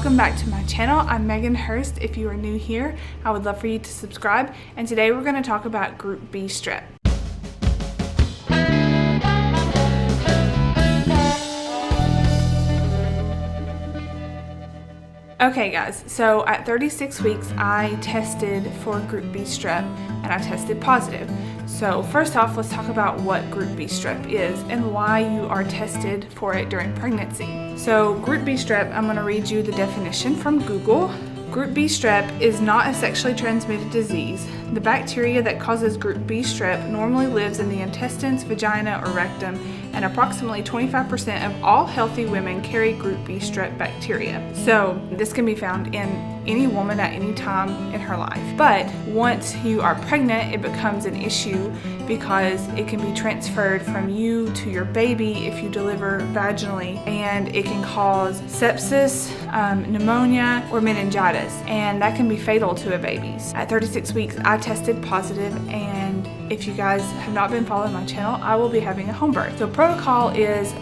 welcome back to my channel. I'm Megan Hurst. If you are new here, I would love for you to subscribe. And today we're going to talk about group B strep. Okay guys, so at 36 weeks I tested for group B strep and I tested positive. So first off, let's talk about what group B strep is and why you are tested for it during pregnancy. So group B strep, I'm going to read you the definition from Google. Group B strep is not a sexually transmitted disease. The bacteria that causes group B strep normally lives in the intestines, vagina, or rectum, and approximately 25% of all healthy women carry group B strep bacteria. So this can be found in any woman at any time in her life. But once you are pregnant, it becomes an issue because it can be transferred from you to your baby if you deliver vaginally, and it can cause sepsis, pneumonia, or meningitis, and that can be fatal to a baby. At 36 weeks, I tested positive, and if you guys have not been following my channel, I will be having a home birth. So protocol is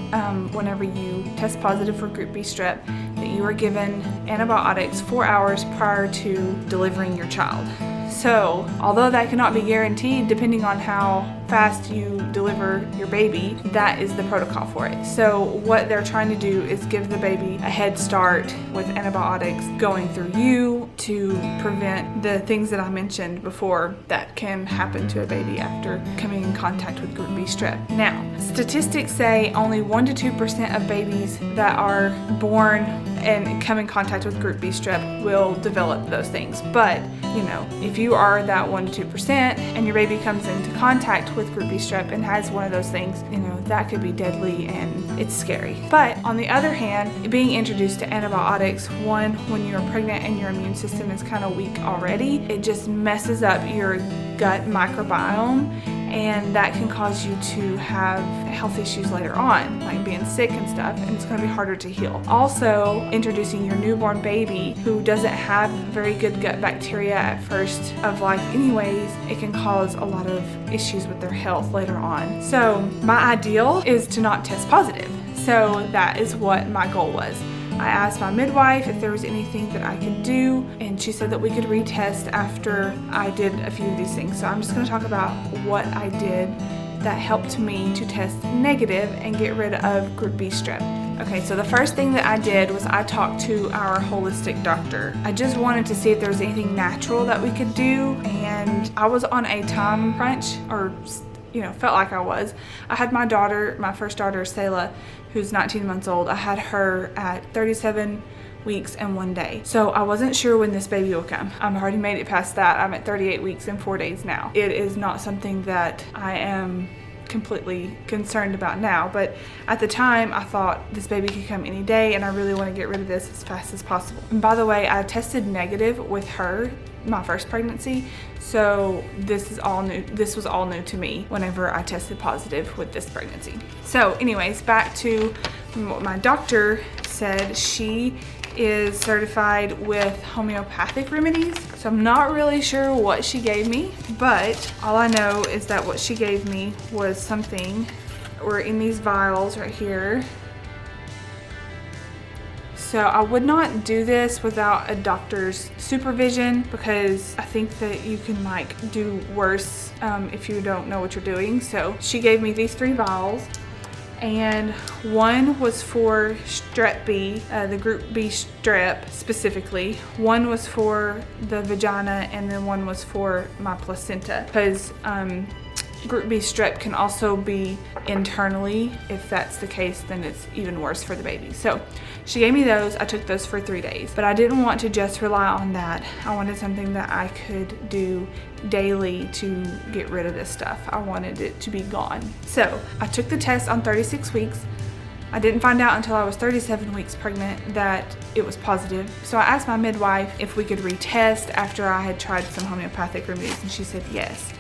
whenever you test positive for group B strep, that you are given antibiotics 4 hours prior to delivering your child. So, although that cannot be guaranteed depending on how fast you deliver your baby, that is the protocol for it. So what they're trying to do is give the baby a head start with antibiotics going through you to prevent the things that I mentioned before that can happen to a baby after coming in contact with group B strep. Now, statistics say only 1 to 2% of babies that are born and come in contact with group B strep will develop those things. But, you know, if you are that 1 to 2% and your baby comes into contact with group B strep and has one of those things, you know, that could be deadly and it's scary. But on the other hand, being introduced to antibiotics, one, when you're pregnant and your immune system is kind of weak already, it just messes up your gut microbiome, and that can cause you to have health issues later on, like being sick and stuff, and it's going to be harder to heal. Also, introducing your newborn baby who doesn't have very good gut bacteria at first of life anyways, it can cause a lot of issues with their health later on. So my ideal is to not test positive. So that is what my goal was. I asked my midwife if there was anything that I could do, and she said that we could retest after I did a few of these things. So I'm just going to talk about what I did that helped me to test negative and get rid of group B strep. Okay, so the first thing that I did was I talked to our holistic doctor. I just wanted to see if there was anything natural that we could do, and I was on a time crunch, or felt like I was. I had my daughter, my first daughter, Selah, who's 19 months old. I had her at 37 weeks and 1 day. So I wasn't sure when this baby will come. I've already made it past that. I'm at 38 weeks and 4 days now. It is not something that I am completely concerned about now, but at the time I thought this baby could come any day and I really want to get rid of this as fast as possible. And by the way, I tested negative with her my first pregnancy, so this is all new. This was all new to me whenever I tested positive with this pregnancy. So anyways, back to what my doctor said. She is certified with homeopathic remedies, so I'm not really sure what she gave me, but all I know is that what she gave me was something, or in these vials right here. So I would not do this without a doctor's supervision, because I think that you can do worse if you don't know what you're doing. So she gave me these 3 vials, and one was for strep B, the group B strep specifically. One was for the vagina, and then one was for my placenta, because group B strep can also be internally. If that's the case, then it's even worse for the baby. So she gave me those. I took those for 3 days, but I didn't want to just rely on that. I wanted something that I could do daily to get rid of this stuff. I wanted it to be gone. So I took the test on 36 weeks. I didn't find out until I was 37 weeks pregnant that it was positive. So I asked my midwife if we could retest after I had tried some homeopathic remedies, and she said yes.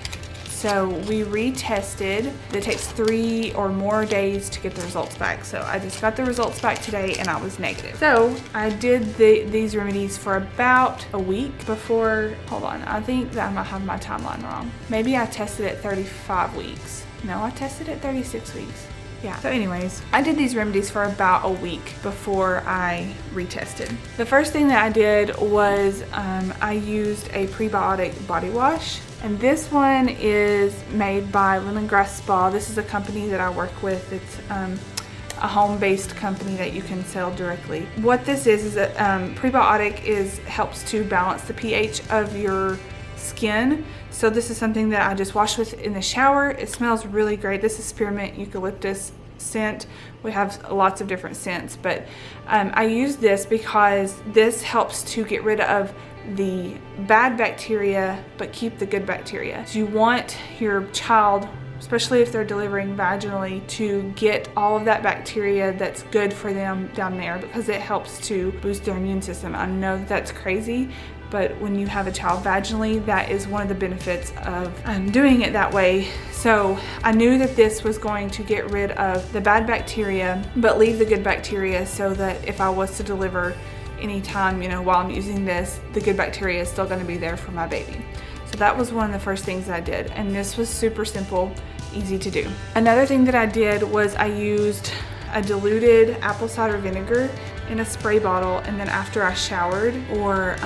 So we retested. It takes 3 or more days to get the results back. So I just got the results back today and I was negative. So I did these remedies for about a week before, hold on, I think that I might have my timeline wrong. Maybe I tested at 35 weeks. No, I tested at 36 weeks. Yeah, so anyways, I did these remedies for about a week before I retested. The first thing that I did was I used a Prebiotic body wash. And this one is made by Lemongrass Spa. This is a company that I work with. It's a home-based company that you can sell directly. What this is that Prebiotic helps to balance the pH of your skin. So this is something that I just wash with in the shower. It smells really great. This is spearmint eucalyptus scent. We have lots of different scents, but I use this because this helps to get rid of the bad bacteria but keep the good bacteria. So you want your child, especially if they're delivering vaginally, to get all of that bacteria that's good for them down there, because it helps to boost their immune system. I know that's crazy, but when you have a child vaginally, that is one of the benefits of doing it that way. So I knew that this was going to get rid of the bad bacteria but leave the good bacteria, so that if I was to deliver anytime, while I'm using this, the good bacteria is still going to be there for my baby. So that was one of the first things I did, and this was super simple, easy to do. Another thing that I did was I used a diluted apple cider vinegar in a spray bottle, and then after I showered or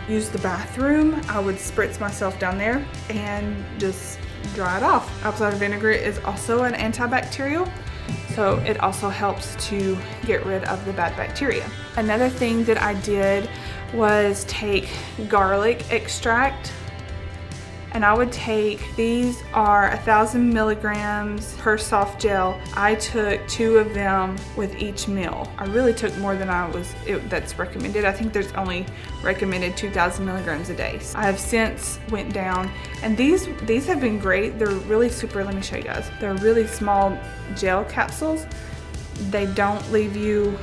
used the bathroom, I would spritz myself down there and just dry it off. Apple cider vinegar is also an antibacterial, so it also helps to get rid of the bad bacteria. Another thing that I did was take garlic extract, and I would take, these are 1,000 milligrams per soft gel. I took 2 of them with each meal. I really took more than that's recommended. I think there's only recommended 2,000 milligrams a day. I have since went down, and these have been great. They're really super, let me show you guys. They're really small gel capsules. They don't leave you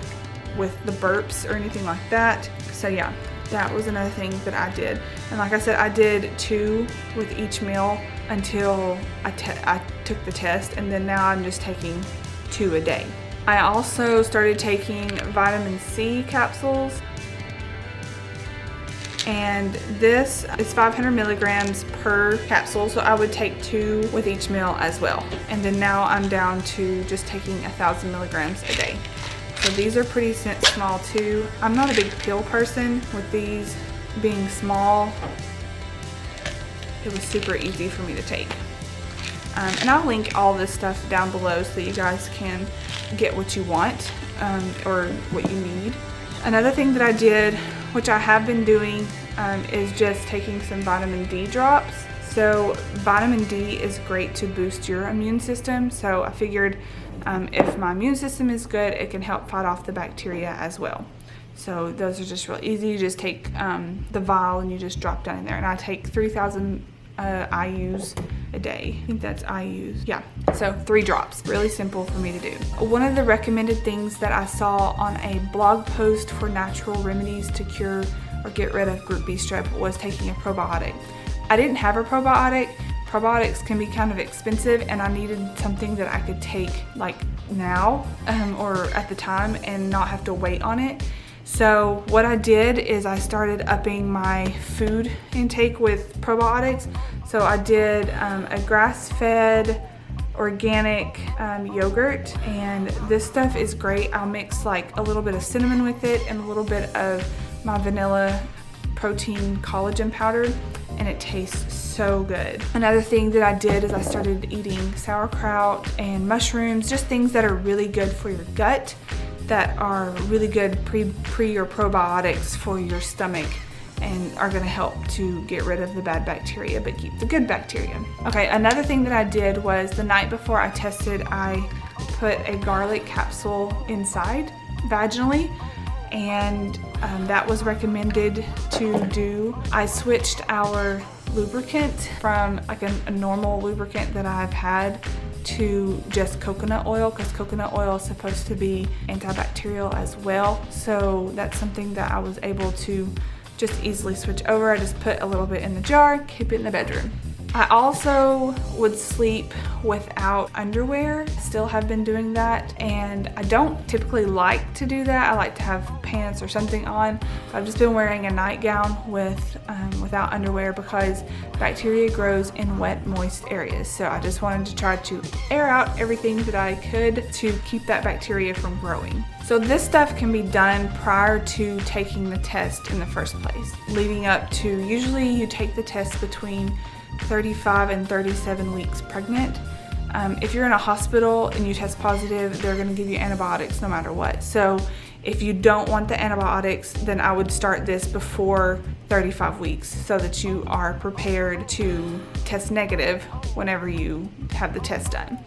with the burps or anything like that. So yeah, that was another thing that I did. And like I said, I did 2 with each meal until I took the test, and then now I'm just taking 2 a day. I also started taking vitamin C capsules, and this is 500 milligrams per capsule, so I would take 2 with each meal as well. And then now I'm down to just taking 1,000 milligrams a day. So these are pretty small too. I'm not a big pill person. With these being small, it was super easy for me to take. And I'll link all this stuff down below so that you guys can get what you want or what you need. Another thing that I did, which I have been doing, is just taking some vitamin D drops. So vitamin D is great to boost your immune system. So I figured if my immune system is good, it can help fight off the bacteria as well. So those are just real easy. You just take the vial and you just drop down in there. And I take 3,000 IUs a day. I think that's IUs. Yeah, so 3 drops. Really simple for me to do. One of the recommended things that I saw on a blog post for natural remedies to cure or get rid of group B strep was taking a probiotic. I didn't have a probiotic. Probiotics can be kind of expensive, and I needed something that I could take like now or at the time and not have to wait on it. So what I did is I started upping my food intake with probiotics. So I did a grass-fed organic yogurt, and this stuff is great. I'll mix like a little bit of cinnamon with it and a little bit of my vanilla protein collagen powder, and it tastes so good. Another thing that I did is I started eating sauerkraut and mushrooms, just things that are really good for your gut, that are really good pre or probiotics for your stomach, and are going to help to get rid of the bad bacteria but keep the good bacteria. Okay, another thing that I did was the night before I tested, I put a garlic capsule inside vaginally, and that was recommended to do. I switched our lubricant from like a normal lubricant that I've had to just coconut oil, because coconut oil is supposed to be antibacterial as well. So that's something that I was able to just easily switch over. I just put a little bit in the jar, keep it in the bedroom. I also would sleep without underwear. Still have been doing that, and I don't typically like to do that. I like to have pants or something on. I've just been wearing a nightgown without underwear because bacteria grows in wet, moist areas. So I just wanted to try to air out everything that I could to keep that bacteria from growing. So this stuff can be done prior to taking the test in the first place, leading up to, usually you take the test between 35 and 37 weeks pregnant. If you're in a hospital and you test positive, they're going to give you antibiotics no matter what. So if you don't want the antibiotics, then I would start this before 35 weeks so that you are prepared to test negative whenever you have the test done.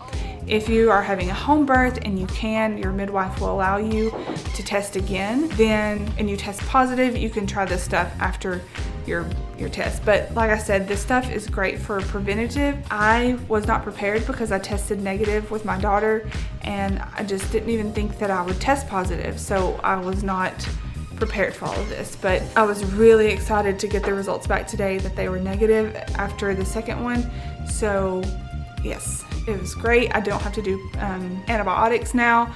If you are having a home birth and you can, your midwife will allow you to test again, and you test positive, you can try this stuff after your test. But like I said, this stuff is great for preventative. I was not prepared because I tested negative with my daughter, and I just didn't even think that I would test positive. So I was not prepared for all of this, but I was really excited to get the results back today that they were negative after the second one. So yes, it was great. I don't have to do antibiotics now,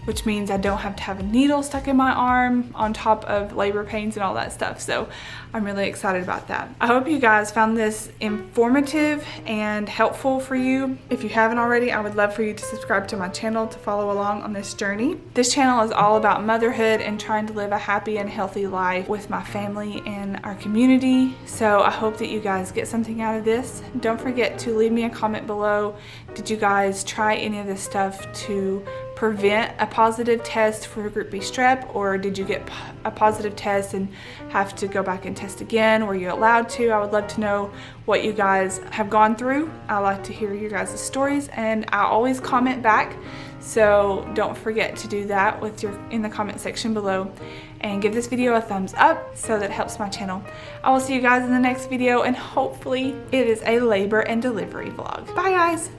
which means I don't have to have a needle stuck in my arm on top of labor pains and all that stuff. So I'm really excited about that. I hope you guys found this informative and helpful for you. If you haven't already, I would love for you to subscribe to my channel to follow along on this journey. This channel is all about motherhood and trying to live a happy and healthy life with my family and our community. So I hope that you guys get something out of this. Don't forget to leave me a comment below. Did you guys try any of this stuff to prevent a positive test for group B strep, or did you get a positive test and have to go back and test again? Were you allowed to? I would love to know what you guys have gone through. I like to hear your guys' stories, and I always comment back, so don't forget to do that in the comment section below, and give this video a thumbs up so that helps my channel. I will see you guys in the next video, and hopefully it is a labor and delivery vlog. Bye guys.